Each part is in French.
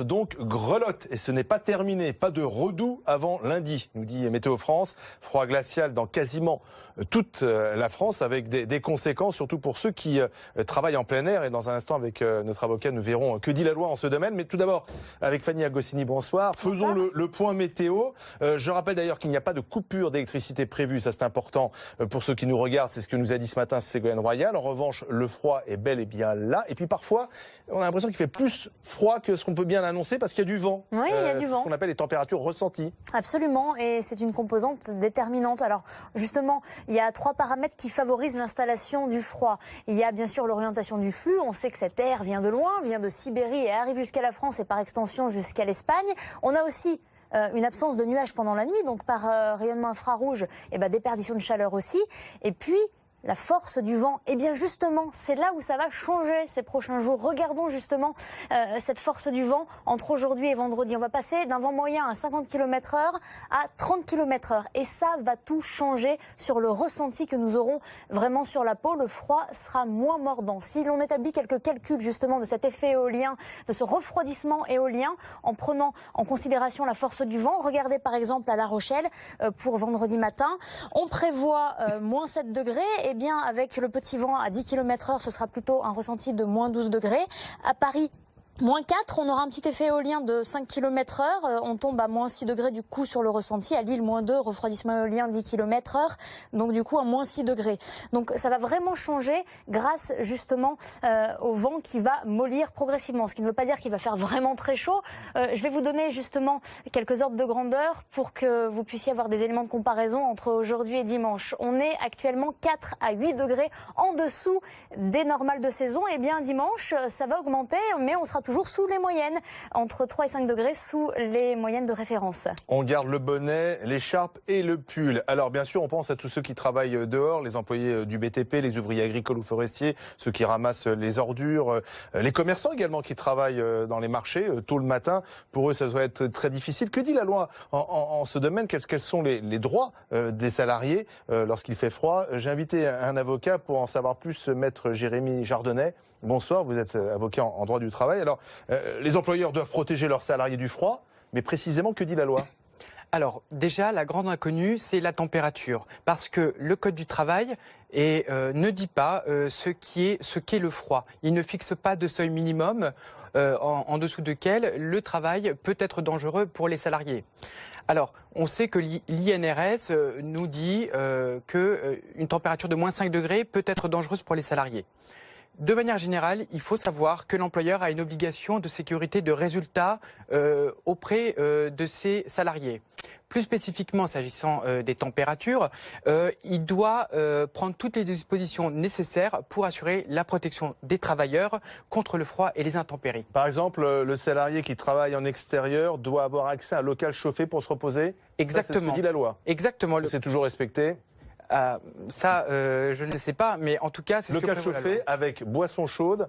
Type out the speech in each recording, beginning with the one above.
Donc grelotte, et ce n'est pas terminé, pas de redoux avant lundi, nous dit Météo France. Froid glacial dans quasiment toute la France avec des conséquences, surtout pour ceux qui travaillent en plein air. Et dans un instant, avec notre avocat, nous verrons que dit la loi en ce domaine. Mais tout d'abord, avec Fanny Agostini, bonsoir. Faisons le point météo. Je rappelle d'ailleurs qu'il n'y a pas de coupure d'électricité prévue, ça c'est important pour ceux qui nous regardent. C'est ce que nous a dit ce matin Ségolène Royal. En revanche, le froid est bel et bien là. Et puis parfois, on a l'impression qu'il fait plus froid que ce qu'on peut bien l'annoncer parce qu'il y a du vent. Oui, il y a du vent. Ce qu'on appelle les températures ressenties. Absolument, et c'est une composante déterminante. Alors justement, il y a 3 paramètres qui favorisent l'installation du froid. Il y a bien sûr l'orientation du flux. On sait que cet air vient de loin, vient de Sibérie et arrive jusqu'à la France et par extension jusqu'à l'Espagne. On a aussi une absence de nuages pendant la nuit, donc par rayonnement infrarouge, des perditions de chaleur aussi. Et puis la force du vent, eh bien justement, c'est là où ça va changer ces prochains jours. Regardons justement cette force du vent entre aujourd'hui et vendredi. On va passer d'un vent moyen à 50 km/h à 30 km/h. Et ça va tout changer sur le ressenti que nous aurons vraiment sur la peau. Le froid sera moins mordant. Si l'on établit quelques calculs justement de cet effet éolien, de ce refroidissement éolien, en prenant en considération la force du vent, regardez par exemple à La Rochelle pour vendredi matin. On prévoit moins 7 degrés. Eh bien, avec le petit vent à 10 km/h, ce sera plutôt un ressenti de moins 12 degrés. À Paris, moins 4, on aura un petit effet éolien de 5 km/h, on tombe à moins 6 degrés du coup sur le ressenti. À Lille, moins 2, refroidissement éolien 10 km/h, donc du coup à moins 6 degrés. Donc ça va vraiment changer grâce justement au vent qui va mollir progressivement, ce qui ne veut pas dire qu'il va faire vraiment très chaud. Je vais vous donner justement quelques ordres de grandeur pour que vous puissiez avoir des éléments de comparaison entre aujourd'hui et dimanche. On est actuellement 4 à 8 degrés en dessous des normales de saison. Et bien dimanche, ça va augmenter, mais on sera toujours sous les moyennes, entre 3 et 5 degrés sous les moyennes de référence. On garde le bonnet, l'écharpe et le pull. Alors bien sûr, on pense à tous ceux qui travaillent dehors, les employés du BTP, les ouvriers agricoles ou forestiers, ceux qui ramassent les ordures, les commerçants également qui travaillent dans les marchés tôt le matin. Pour eux, ça doit être très difficile. Que dit la loi en ce domaine? Quels sont les droits des salariés lorsqu'il fait froid? J'ai invité un avocat pour en savoir plus, maître Jérémy Jardonnet. Bonsoir, vous êtes avocat en droit du travail. Alors, les employeurs doivent protéger leurs salariés du froid, mais précisément, que dit la loi? Alors, déjà, la grande inconnue, c'est la température. Parce que le Code du travail ne dit pas ce qu'est le froid. Il ne fixe pas de seuil minimum en dessous duquel le travail peut être dangereux pour les salariés. Alors, on sait que l'INRS nous dit qu'une température de moins 5 degrés peut être dangereuse pour les salariés. De manière générale, il faut savoir que l'employeur a une obligation de sécurité de résultat auprès de ses salariés. Plus spécifiquement, s'agissant des températures, il doit prendre toutes les dispositions nécessaires pour assurer la protection des travailleurs contre le froid et les intempéries. Par exemple, Le salarié qui travaille en extérieur doit avoir accès à un local chauffé pour se reposer? Exactement. Ça, c'est ce que dit la loi. Exactement. C'est toujours respecté? Je ne sais pas, mais en tout cas, c'est ce que prévoit la loi. Local chauffé avec boisson chaude,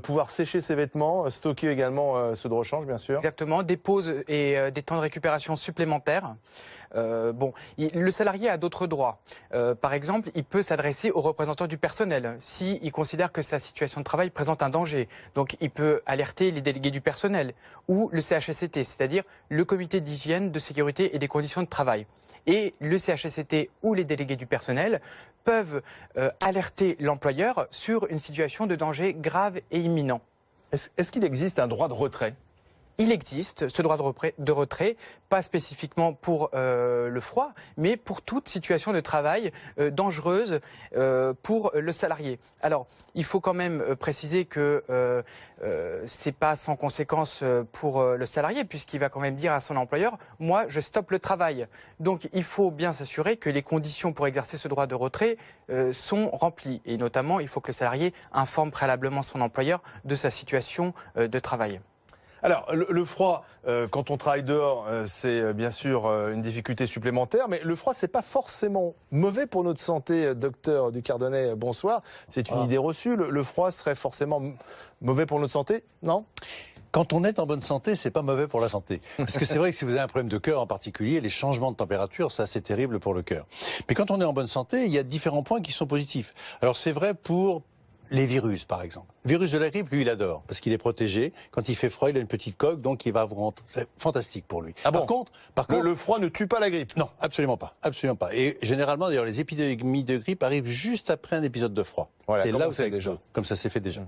pouvoir sécher ses vêtements, stocker également ceux de rechange, bien sûr. Exactement, des pauses et des temps de récupération supplémentaires. Le salarié a d'autres droits. Par exemple, il peut s'adresser aux représentants du personnel s'il considère que sa situation de travail présente un danger. Donc, il peut alerter les délégués du personnel ou le CHSCT, c'est-à-dire le comité d'hygiène, de sécurité et des conditions de travail. Et le CHSCT ou les délégués du personnel peuvent alerter l'employeur sur une situation de danger grave et imminent. Est-ce qu'il existe un droit de retrait? Il existe ce droit de retrait, pas spécifiquement pour le froid, mais pour toute situation de travail dangereuse pour le salarié. Alors, il faut quand même préciser que c'est pas sans conséquence pour le salarié, puisqu'il va quand même dire à son employeur « moi, je stoppe le travail ». Donc, il faut bien s'assurer que les conditions pour exercer ce droit de retrait sont remplies. Et notamment, il faut que le salarié informe préalablement son employeur de sa situation de travail. Alors, le froid, quand on travaille dehors, c'est bien sûr une difficulté supplémentaire, mais le froid, c'est pas forcément mauvais pour notre santé. Docteur Ducardonnet, bonsoir. C'est une idée reçue. Le froid serait forcément mauvais pour notre santé, non? Quand on est en bonne santé, c'est pas mauvais pour la santé. Parce que c'est vrai que si vous avez un problème de cœur en particulier, les changements de température, ça c'est terrible pour le cœur. Mais quand on est en bonne santé, il y a différents points qui sont positifs. Alors c'est vrai pour les virus, par exemple. Le virus de la grippe, lui, il adore, parce qu'il est protégé. Quand il fait froid, il a une petite coque, donc il va vous rentrer. C'est fantastique pour lui. Ah bon? Par contre, le froid ne tue pas la grippe? Non, absolument pas. Absolument pas. Et généralement, d'ailleurs, les épidémies de grippe arrivent juste après un épisode de froid. Voilà, c'est comme là on où sait ça déjà. explose, comme ça s'est fait déjà.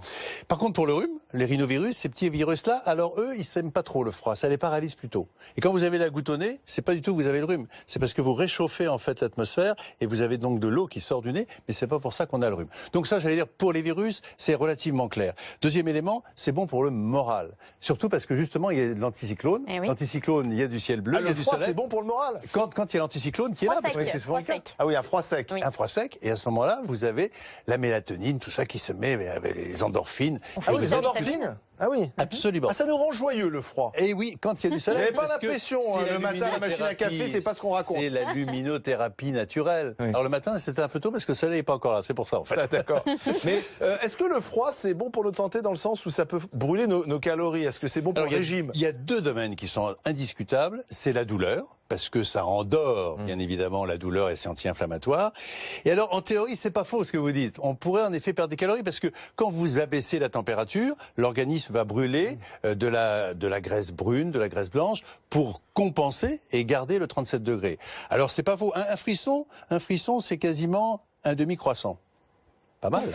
Par contre, pour le rhume, les rhinovirus, ces petits virus-là, alors eux, ils s'aiment pas trop le froid. Ça les paralyse plutôt. Et quand vous avez la goutte au nez, c'est pas du tout que vous avez le rhume. C'est parce que vous réchauffez, en fait, l'atmosphère et vous avez donc de l'eau qui sort du nez, mais c'est pas pour ça qu'on a le rhume. Donc ça, j'allais dire, pour les virus, c'est relativement clair. Deuxième élément, c'est bon pour le moral. Surtout parce que justement, il y a de l'anticyclone. Eh oui. L'anticyclone, il y a du ciel bleu, il y a Le du froid, soleil. c'est bon pour le moral? Quand il y a l'anticyclone qui est là, Froid parce que sec, c'est souvent froid le cas. sec. Ah oui, un froid sec. Oui. Un froid sec, et à ce moment-là, vous avez la mélatonine, tout ça qui se met avec les endorphines. Ah oui, Vous les avez endorphines? Ah oui. Absolument. Ah, ça nous rend joyeux, le froid. Et oui, quand il y a du Il soleil. n'y avait pas parce que l'impression, c'est le matin, la machine à café, luminothérapie, c'est pas ce qu'on raconte. C'est la luminothérapie naturelle. Oui. Alors le matin, c'était un peu tôt parce que le soleil n'est pas encore là, c'est pour ça en fait. Ah, d'accord. Mais est-ce que le froid, c'est bon pour notre santé dans le sens où ça peut brûler nos calories? Est-ce que c'est bon pour Alors, le régime? il y a deux domaines qui sont indiscutables. C'est la douleur, parce que ça endort, bien évidemment, la douleur et c'est anti-inflammatoire. Et alors, en théorie, c'est pas faux ce que vous dites. On pourrait en effet perdre des calories parce que quand vous abaissez la température, l'organisme va brûler de la graisse brune, de la graisse blanche pour compenser et garder le 37 degrés. Alors, c'est pas faux. Un frisson, c'est quasiment un demi-croissant. Pas mal.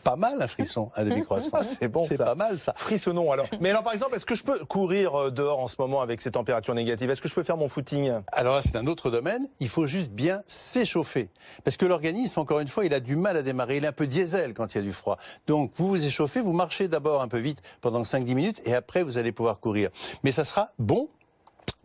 Pas mal un frisson, un demi-croissant. Ah, c'est bon, C'est ça. pas mal ça. Frissonnons alors. Mais alors, par exemple, est-ce que je peux courir dehors en ce moment avec ces températures négatives? Est-ce que je peux faire mon footing? Alors là, c'est un autre domaine. Il faut juste bien s'échauffer. Parce que l'organisme, encore une fois, il a du mal à démarrer. Il est un peu diesel quand il y a du froid. Donc, vous vous échauffez, vous marchez d'abord un peu vite pendant 5-10 minutes et après, vous allez pouvoir courir. Mais ça sera bon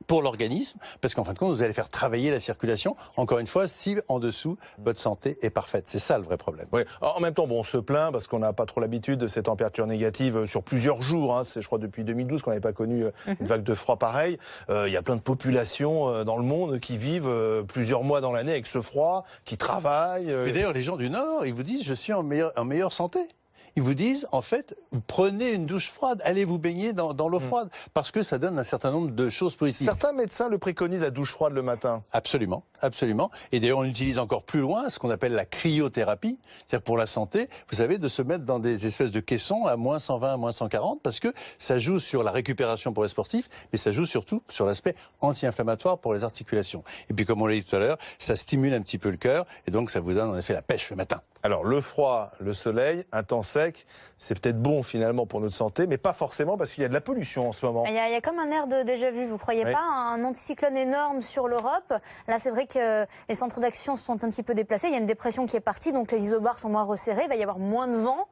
pour l'organisme, parce qu'en fin de compte, vous allez faire travailler la circulation, encore une fois, si en dessous, votre santé est parfaite. C'est ça le vrai problème. Oui. Alors, en même temps, bon, on se plaint parce qu'on n'a pas trop l'habitude de ces températures négatives sur plusieurs jours. Hein. C'est, je crois, depuis 2012 qu'on n'avait pas connu une vague de froid pareille. Il y a plein de populations dans le monde qui vivent plusieurs mois dans l'année avec ce froid, qui travaillent. Mais d'ailleurs, les gens du Nord, ils vous disent, je suis en meilleure santé. Ils vous disent, en fait, prenez une douche froide, allez vous baigner dans l'eau froide, parce que ça donne un certain nombre de choses positives. Certains médecins le préconisent, la douche froide le matin. Absolument, absolument. Et d'ailleurs, on utilise encore plus loin ce qu'on appelle la cryothérapie, c'est-à-dire pour la santé, vous savez, de se mettre dans des espèces de caissons à moins 120, à moins 140, parce que ça joue sur la récupération pour les sportifs, mais ça joue surtout sur l'aspect anti-inflammatoire pour les articulations. Et puis, comme on l'a dit tout à l'heure, ça stimule un petit peu le cœur, et donc ça vous donne en effet la pêche le matin. Alors, le froid, le soleil, un temps sec, c'est peut-être bon finalement pour notre santé, mais pas forcément parce qu'il y a de la pollution en ce moment. Il y a comme un air de déjà-vu, vous croyez Oui. pas? Un anticyclone énorme sur l'Europe. Là, c'est vrai que les centres d'action sont un petit peu déplacés. Il y a une dépression qui est partie, donc les isobars sont moins resserrés. Il va y avoir moins de vent.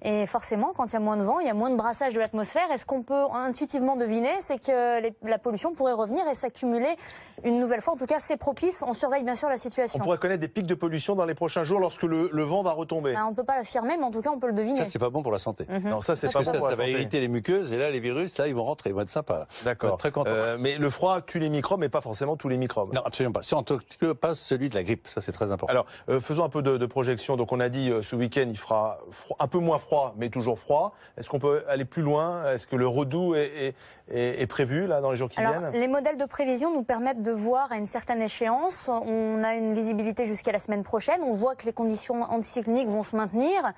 Et forcément, quand il y a moins de vent, il y a moins de brassage de l'atmosphère. Et ce qu'on peut intuitivement deviner, c'est que la pollution pourrait revenir et s'accumuler une nouvelle fois. En tout cas, c'est propice. On surveille bien sûr la situation. On pourrait connaître des pics de pollution dans les prochains jours lorsque le vent va retomber. On ne peut pas l'affirmer, mais en tout cas, on peut le deviner. Ça, c'est pas bon pour la santé. Non, ça c'est Parce pas que bon pour la ça va santé. irriter les muqueuses, et là, les virus, là, ils vont rentrer, ils vont être sympas. Là. D'accord. On va être très content. Mais le froid tue les microbes, mais pas forcément tous les microbes. Non, absolument pas. Si on ne pas celui de la grippe, ça c'est très important. Alors, faisons un peu de projection. Donc, on a dit ce week-end, il fera un peu moins froid, mais toujours froid. Est-ce qu'on peut aller plus loin? Est-ce que le redout est prévu là dans les jours qui viennent? Les modèles de prévision nous permettent de voir à une certaine échéance. On a une visibilité jusqu'à la semaine prochaine. On voit que les conditions anticycloniques vont se maintenir.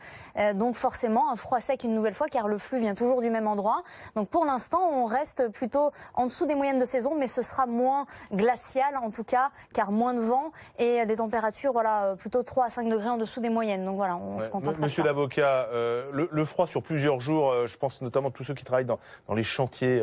Donc forcément, un froid sec une nouvelle fois, car le flux vient toujours du même endroit. Donc pour l'instant, on reste plutôt en dessous des moyennes de saison, mais ce sera moins glacial en tout cas, car moins de vent et des températures plutôt 3 à 5 degrés en dessous des moyennes. Donc voilà, on se contentera Monsieur de ça. l'avocat, le froid sur plusieurs jours, je pense notamment à tous ceux qui travaillent dans les chantiers,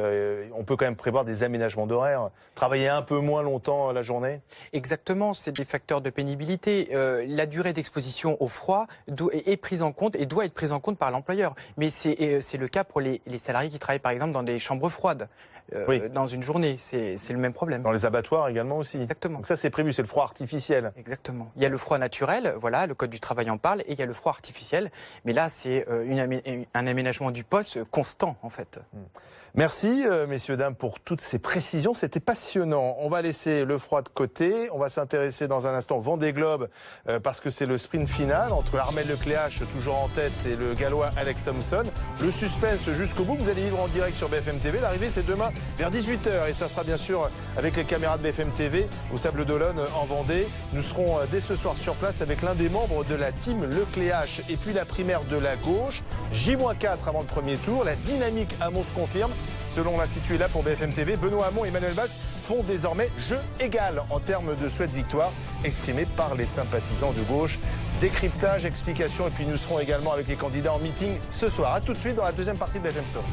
on peut quand même prévoir des aménagements d'horaire, travailler un peu moins longtemps la journée. Exactement, c'est des facteurs de pénibilité. La durée d'exposition au froid est prise en compte et doit être prise en compte par l'employeur. Mais c'est le cas pour les salariés qui travaillent par exemple dans des chambres froides. Oui. Dans une journée, c'est le même problème. Dans les abattoirs également aussi. Exactement. Donc ça c'est prévu, c'est le froid artificiel. Exactement. Il y a le froid naturel, voilà, le Code du travail en parle, et il y a le froid artificiel. Mais là, c'est un aménagement du poste constant, en fait. Merci, messieurs, dames, pour toutes ces précisions. C'était passionnant. On va laisser le froid de côté. On va s'intéresser dans un instant au Vendée Globe, parce que c'est le sprint final entre Armel Lecléache, toujours en tête, et le Gallois Alex Thompson. Le suspense jusqu'au bout. Vous allez vivre en direct sur BFM TV. L'arrivée, c'est demain vers 18h. Et ça sera bien sûr avec les caméras de BFM TV au Sable d'Olonne en Vendée. Nous serons dès ce soir sur place avec l'un des membres de la team Lecléache. Et puis la primaire de Lago. gauche. J-4 avant le premier tour. La dynamique Hamon se confirme. Selon l'Institut là pour BFM TV, Benoît Hamon et Manuel Valls font désormais jeu égal en termes de souhait de victoire exprimés par les sympathisants de gauche. Décryptage, explication et puis nous serons également avec les candidats en meeting ce soir. A tout de suite dans la deuxième partie de BFM Story.